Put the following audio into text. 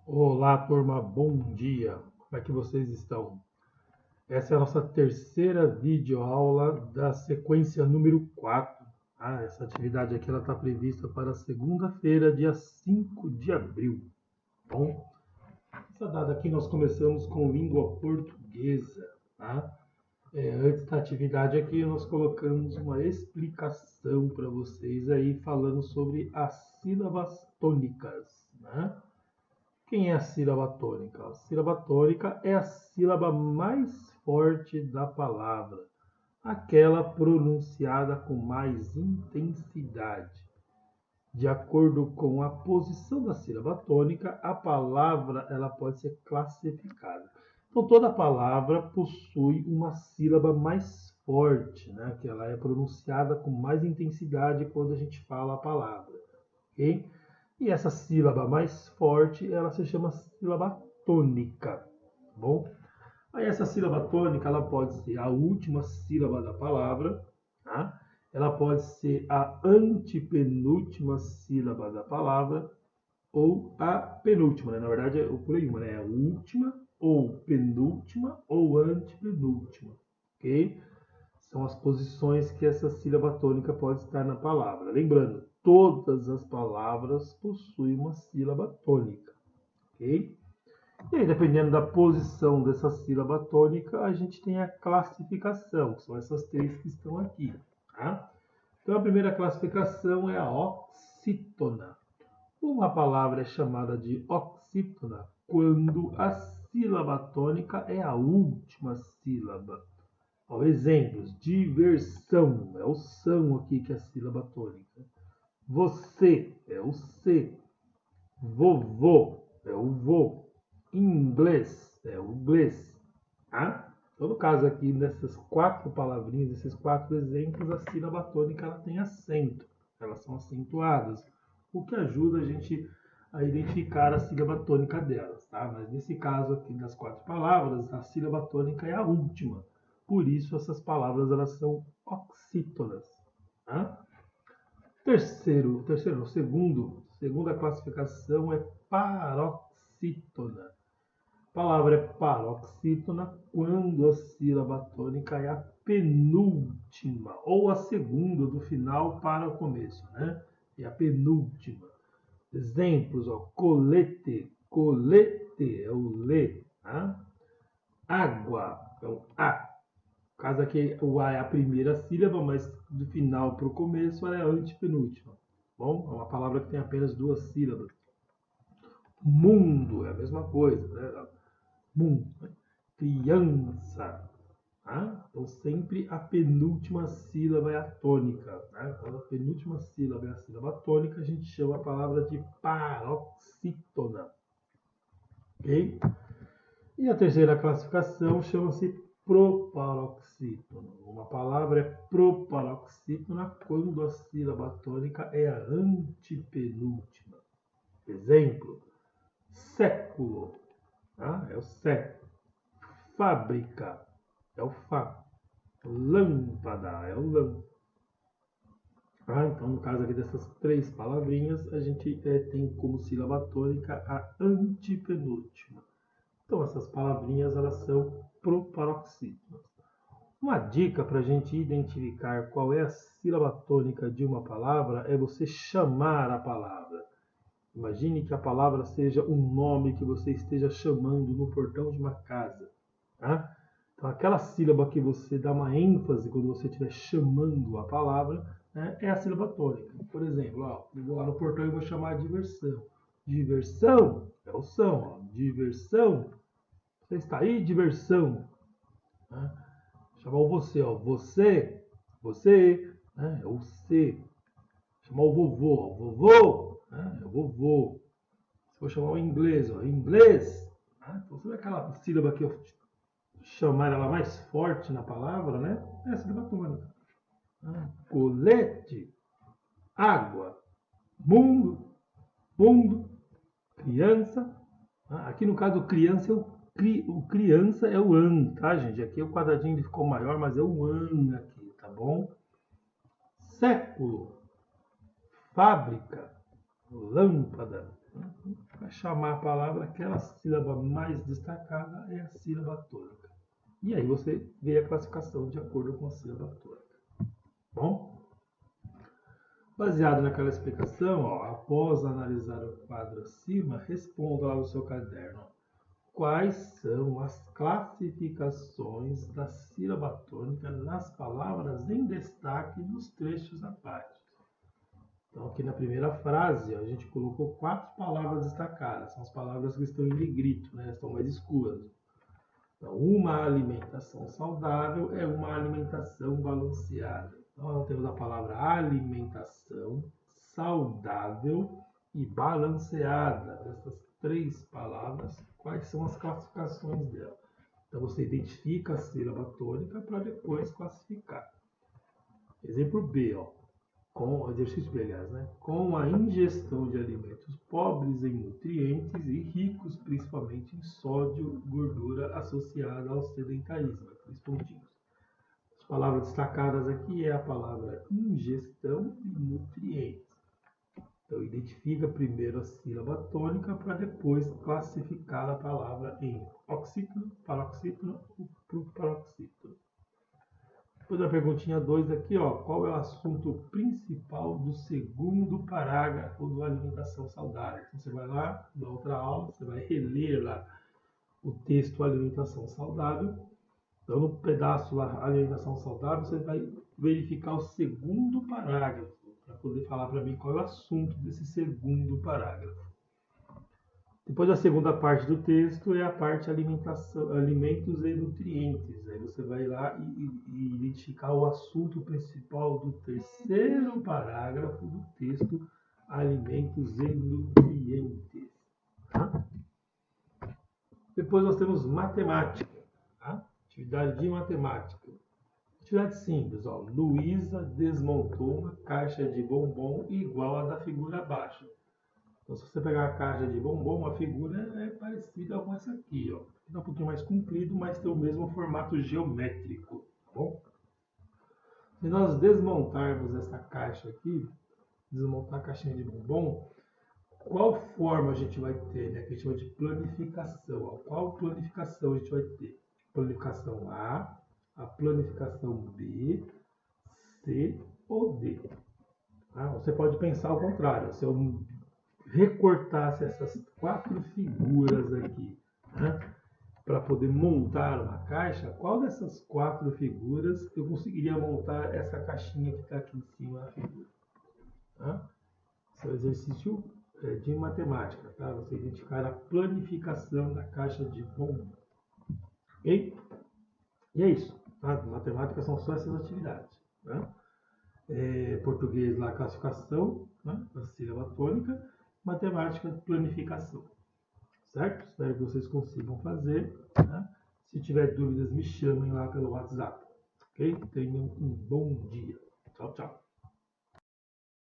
Olá, turma, bom dia. Como é que vocês estão? Essa é a nossa terceira videoaula da sequência número 4. Essa atividade aqui está prevista para segunda-feira, dia 5 de abril. Bom, essa data aqui nós começamos com língua portuguesa. Tá? Antes da atividade aqui, nós colocamos uma explicação para vocês aí, falando sobre as sílabas tônicas. Né? Quem é a sílaba tônica? A sílaba tônica é a sílaba mais forte da palavra, aquela pronunciada com mais intensidade. De acordo com a posição da sílaba tônica, a palavra ela pode ser classificada. Então, toda palavra possui uma sílaba mais forte, né? Que ela é pronunciada com mais intensidade quando a gente fala a palavra. Ok? E essa sílaba mais forte, ela se chama sílaba tônica, tá bom? Aí essa sílaba tônica, ela pode ser a última sílaba da palavra, tá? Ela pode ser a antepenúltima sílaba da palavra ou a penúltima, né? Na verdade, eu pulei uma, né? É a última ou penúltima ou antepenúltima, ok? São as posições que essa sílaba tônica pode estar na palavra. Lembrando, todas as palavras possuem uma sílaba tônica, ok? E aí, dependendo da posição dessa sílaba tônica, a gente tem a classificação, que são essas três que estão aqui, tá? Então, a primeira classificação é a oxítona. Uma palavra é chamada de oxítona quando a sílaba tônica é a última sílaba. Ó, exemplos: diversão, é o são aqui que é a sílaba tônica. Você é o C. Vovô é o vô. Inglês é o inglês. Tá? Então, no caso aqui, nessas quatro palavrinhas, esses quatro exemplos, a sílaba tônica ela tem acento. Elas são acentuadas, o que ajuda a gente a identificar a sílaba tônica delas. Tá? Mas nesse caso aqui das quatro palavras, a sílaba tônica é a última. Por isso, essas palavras elas são oxítonas. Tá? Segunda classificação é paroxítona. A palavra é paroxítona quando a sílaba tônica é a penúltima, ou a segunda do final para o começo, né? É a penúltima. Exemplos, ó, colete, colete é o lê, tá? Água é o a. No caso aqui, o A é a primeira sílaba, mas do final para o começo ela é a antepenúltima. Bom, é uma palavra que tem apenas duas sílabas. Mundo é a mesma coisa, né? Mundo. Criança. Tá? Então, sempre a penúltima sílaba é a tônica. Tá? Quando a penúltima sílaba é a sílaba tônica, a gente chama a palavra de paroxítona. Ok? E a terceira classificação chama-se proparoxítona. Uma palavra é proparoxítona quando a sílaba tônica é a antepenúltima. Exemplo: século, tá? É o século. Fábrica é o fá. Lâmpada é o lã. Então, no caso aqui dessas três palavrinhas, a gente tem como sílaba tônica a antepenúltima. Então, essas palavrinhas elas são proparoxítonas. Uma dica para a gente identificar qual é a sílaba tônica de uma palavra é você chamar a palavra. Imagine que a palavra seja um nome que você esteja chamando no portão de uma casa. Tá? Então, aquela sílaba que você dá uma ênfase quando você estiver chamando a palavra, né, é a sílaba tônica. Por exemplo, ó, eu vou lá no portão e vou chamar diversão. Diversão é o som. Ó. Diversão. Você está aí, diversão. Né? Chamar o você, ó. Você, você, né? É o C. Chamar o vovô, ó. Vovô, né? É o vovô. Se for chamar o inglês, ó. Inglês. Né? Então, você vê aquela sílaba que eu chamar ela mais forte na palavra, né? É a sílaba tônica. Colete, água, mundo, mundo, criança. Aqui no caso, criança é o criança é o an, tá, gente? Aqui o quadradinho ficou maior, mas é o an aqui, tá bom? Século, fábrica, lâmpada. para chamar a palavra, aquela sílaba mais destacada é a sílaba tônica. E aí você vê a classificação de acordo com a sílaba tônica. Bom? Baseado naquela explicação, ó, após analisar o quadro acima, responda lá no seu caderno. Quais são as classificações da sílaba tônica nas palavras em destaque nos trechos abaixo? Então, aqui na primeira frase, a gente colocou 4 palavras destacadas. São as palavras que estão em negrito, né? Estão mais escuras. Então, uma alimentação saudável é uma alimentação balanceada. Então, nós temos a palavra alimentação saudável e balanceada. Essas 3 palavras, quais são as classificações dela? Então, você identifica a sílaba tônica para depois classificar. Exemplo B, ó. Com exercício B, aliás, né? Com a ingestão de alimentos pobres em nutrientes e ricos principalmente em sódio, gordura associada ao sedentarismo. 3 pontinhos. As palavras destacadas aqui é a palavra ingestão e nutrientes. Então, identifica primeiro a sílaba tônica para depois classificar a palavra em oxítono, paroxítono ou proparoxítono. Depois a perguntinha 2 aqui, ó, qual é o assunto principal do segundo parágrafo do Alimentação Saudável? Então você vai lá, na outra aula, você vai reler lá o texto Alimentação Saudável. Então no pedaço lá, Alimentação Saudável, você vai verificar o segundo parágrafo, para poder falar para mim qual é o assunto desse segundo parágrafo. Depois a segunda parte do texto é a parte alimentação, alimentos e nutrientes. Aí você vai lá e identificar o assunto principal do terceiro parágrafo do texto, alimentos e nutrientes. Tá? Depois nós temos matemática, tá? Atividade de matemática. Atividade simples, ó. Luísa desmontou uma caixa de bombom igual a da figura abaixo. Então, se você pegar a caixa de bombom, a figura é parecida com essa aqui, ó. É um pouquinho mais comprido, mas tem o mesmo formato geométrico, tá bom? Se nós desmontarmos essa caixa aqui, desmontar a caixinha de bombom, qual forma a gente vai ter, né? Que a gente chama de planificação, ó. Qual planificação a gente vai ter? Planificação a planificação B, C ou D. Tá? Você pode pensar ao contrário, se eu recortasse essas 4 figuras aqui, né, para poder montar uma caixa, qual dessas 4 figuras eu conseguiria montar essa caixinha que está aqui em cima da figura? Tá? Esse é o exercício de matemática, tá? Você identificar a planificação da caixa de bombom. Ok? E é isso. Tá? Matemática são só essas atividades. Tá? Português lá, classificação, né, da sílaba tônica. Matemática, planificação. Certo? Espero que vocês consigam fazer. Né? Se tiver dúvidas, me chamem lá pelo WhatsApp. Ok? Tenham um bom dia. Tchau, tchau.